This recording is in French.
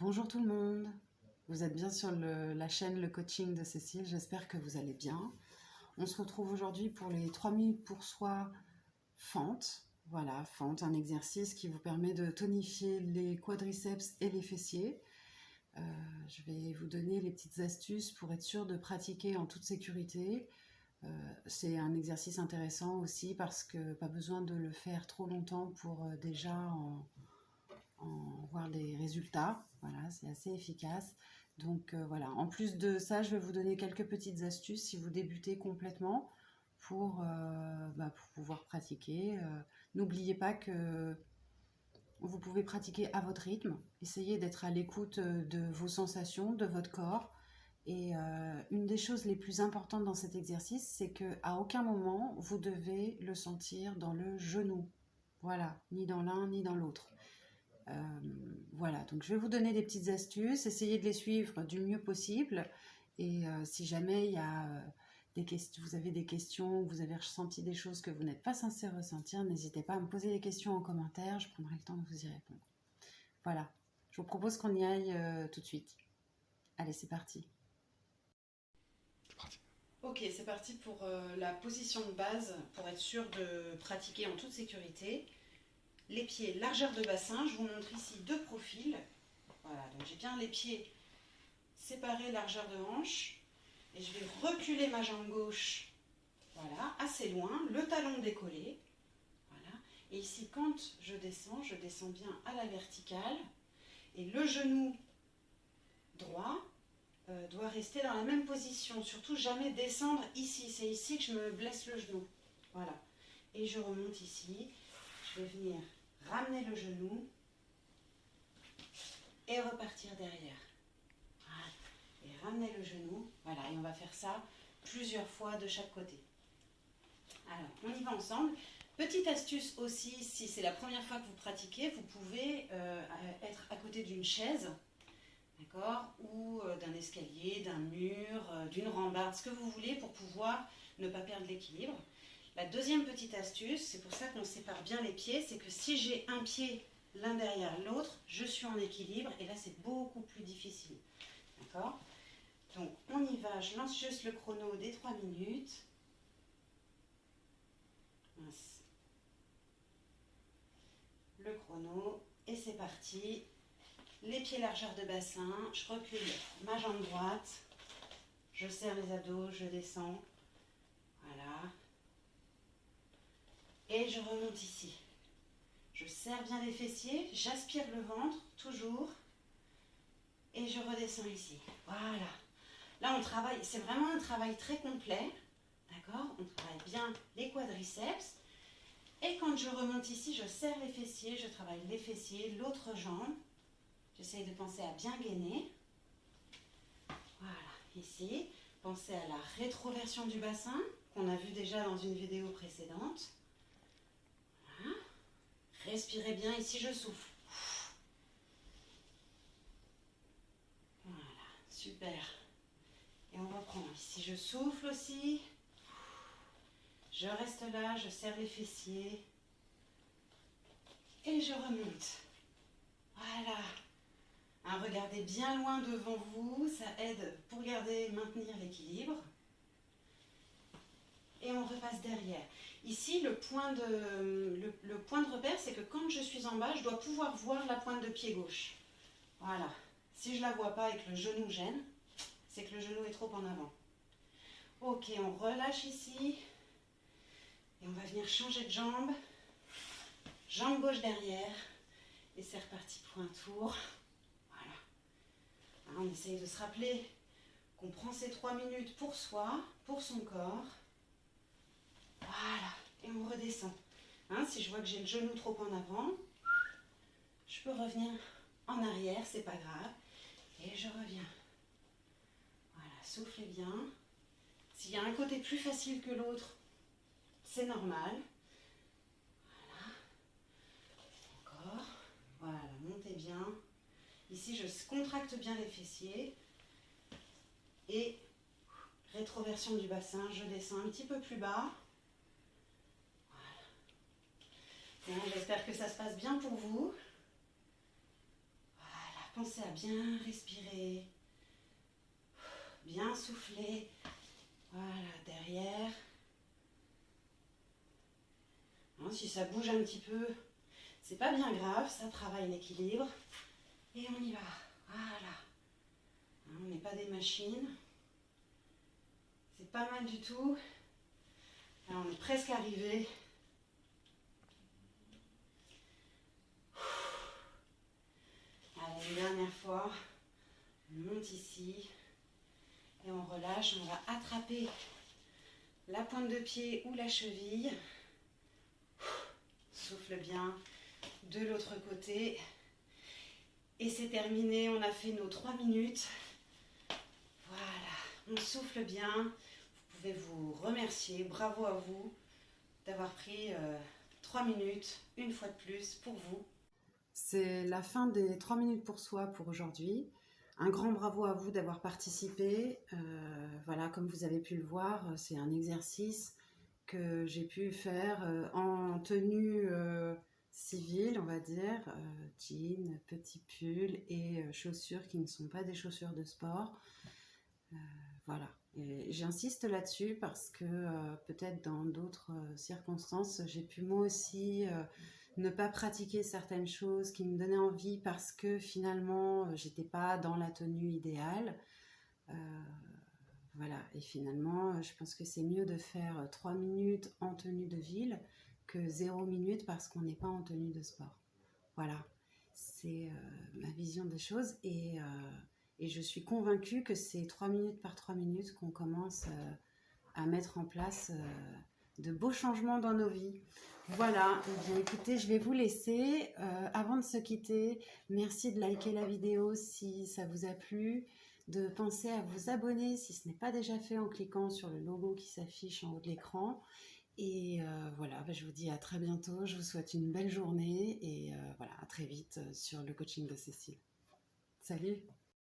Bonjour tout le monde, vous êtes bien sur la chaîne Le Coaching de Cécile, j'espère que vous allez bien. On se retrouve aujourd'hui pour les 3 minutes pour soi fente. Voilà, fente, un exercice qui vous permet de tonifier les quadriceps et les fessiers. Je vais vous donner les petites astuces pour être sûr de pratiquer en toute sécurité. C'est un exercice intéressant aussi parce que pas besoin de le faire trop longtemps pour déjà voir des résultats. Voilà, c'est assez efficace. Donc voilà, en plus de ça, je vais vous donner quelques petites astuces si vous débutez complètement pour pouvoir pratiquer. N'oubliez pas que vous pouvez pratiquer à votre rythme. Essayez d'être à l'écoute de vos sensations, de votre corps. Et une des choses les plus importantes dans cet exercice, c'est qu'à aucun moment, vous devez le sentir dans le genou. Voilà, ni dans l'un ni dans l'autre. Voilà, donc je vais vous donner des petites astuces, essayez de les suivre du mieux possible. Et si jamais il y a vous avez des questions, vous avez ressenti des choses que vous n'êtes pas censé ressentir, n'hésitez pas à me poser des questions en commentaire, je prendrai le temps de vous y répondre. Voilà, je vous propose qu'on y aille tout de suite. Allez, c'est parti. Ok, c'est parti pour la position de base, pour être sûr de pratiquer en toute sécurité. Les pieds, largeur de bassin, je vous montre ici deux profils. Voilà, donc j'ai bien les pieds séparés, largeur de hanche. Et je vais reculer ma jambe gauche, voilà, assez loin, le talon décollé. Voilà. Et ici, quand je descends bien à la verticale. Et le genou droit doit rester dans la même position. Surtout jamais descendre ici. C'est ici que je me blesse le genou. Voilà. Et je remonte ici. Je vais venir ramener le genou et repartir derrière. Voilà. Et ramener le genou. Voilà. Et on va faire ça plusieurs fois de chaque côté. Alors, on y va ensemble. Petite astuce aussi, si c'est la première fois que vous pratiquez, vous pouvez être à côté d'une chaise, d'accord, ou d'un escalier, d'un mur, d'une rambarde, ce que vous voulez pour pouvoir ne pas perdre l'équilibre. La deuxième petite astuce, c'est pour ça qu'on sépare bien les pieds, c'est que si j'ai un pied l'un derrière l'autre, je suis en équilibre et là c'est beaucoup plus difficile. D'accord? Donc on y va, je lance juste le chrono des 3 minutes. Le chrono et c'est parti. Les pieds largeur de bassin, je recule ma jambe droite, je serre les abdos, je descends. Voilà. Et je remonte ici. Je serre bien les fessiers, j'aspire le ventre, toujours. Et je redescends ici. Voilà. Là, on travaille, c'est vraiment un travail très complet. D'accord? On travaille bien les quadriceps. Et quand je remonte ici, je serre les fessiers, je travaille les fessiers, l'autre jambe. J'essaye de penser à bien gainer. Voilà, ici. Pensez à la rétroversion du bassin, qu'on a vu déjà dans une vidéo précédente. Voilà. Respirez bien, ici je souffle. Voilà, super. Et on reprend. Ici je souffle aussi. Je reste là, je serre les fessiers. Et je remonte. Voilà. Hein, regardez bien loin devant vous, ça aide pour maintenir l'équilibre. Et on repasse derrière. Ici, le point de repère, c'est que quand je suis en bas, je dois pouvoir voir la pointe de pied gauche. Voilà. Si je ne la vois pas et que le genou gêne, c'est que le genou est trop en avant. Ok, on relâche ici. Et on va venir changer de jambe. Jambe gauche derrière. Et c'est reparti pour un tour. Voilà. Alors, on essaye de se rappeler qu'on prend ces 3 minutes pour soi, pour son corps. Voilà. Et on redescend. Hein, si je vois que j'ai le genou trop en avant, je peux revenir en arrière, c'est pas grave. Et je reviens. Voilà, soufflez bien. S'il y a un côté plus facile que l'autre, c'est normal. Voilà. Encore. Voilà, montez bien. Ici, je contracte bien les fessiers. Et rétroversion du bassin, je descends un petit peu plus bas. Voilà. Bon, j'espère que ça se passe bien pour vous. Voilà, Pensez à bien respirer, bien souffler. Voilà, derrière. Hein, si ça bouge un petit peu, c'est pas bien grave, ça travaille l'équilibre. Et on y va. Voilà. Hein, on n'est pas des machines. C'est pas mal du tout. Là, on est presque arrivé. Allez, une dernière fois. On monte ici. Et on relâche. On va attraper la pointe de pied ou la cheville. Souffle bien de l'autre côté. Et c'est terminé. On a fait nos 3 minutes. Voilà. On souffle bien. Vous pouvez vous remercier. Bravo à vous d'avoir pris 3 minutes, une fois de plus, pour vous. C'est la fin des 3 minutes pour soi pour aujourd'hui. Un grand bravo à vous d'avoir participé. Voilà, comme vous avez pu le voir, c'est un exercice que j'ai pu faire en tenue civile, on va dire, jean, petit pull et chaussures qui ne sont pas des chaussures de sport. Voilà, et j'insiste là-dessus parce que peut-être dans d'autres circonstances, j'ai pu moi aussi ne pas pratiquer certaines choses qui me donnaient envie parce que finalement, j'étais pas dans la tenue idéale. Euh, voilà, et finalement, je pense que c'est mieux de faire 3 minutes en tenue de ville que 0 minutes parce qu'on n'est pas en tenue de sport. Voilà, c'est ma vision des choses et je suis convaincue que c'est 3 minutes par 3 minutes qu'on commence à mettre en place de beaux changements dans nos vies. Voilà, eh bien, écoutez, je vais vous laisser. Avant de se quitter, merci de liker la vidéo si ça vous a plu, de penser à vous abonner si ce n'est pas déjà fait en cliquant sur le logo qui s'affiche en haut de l'écran. Et voilà, je vous dis à très bientôt, je vous souhaite une belle journée et voilà, à très vite sur le coaching de Cécile. Salut!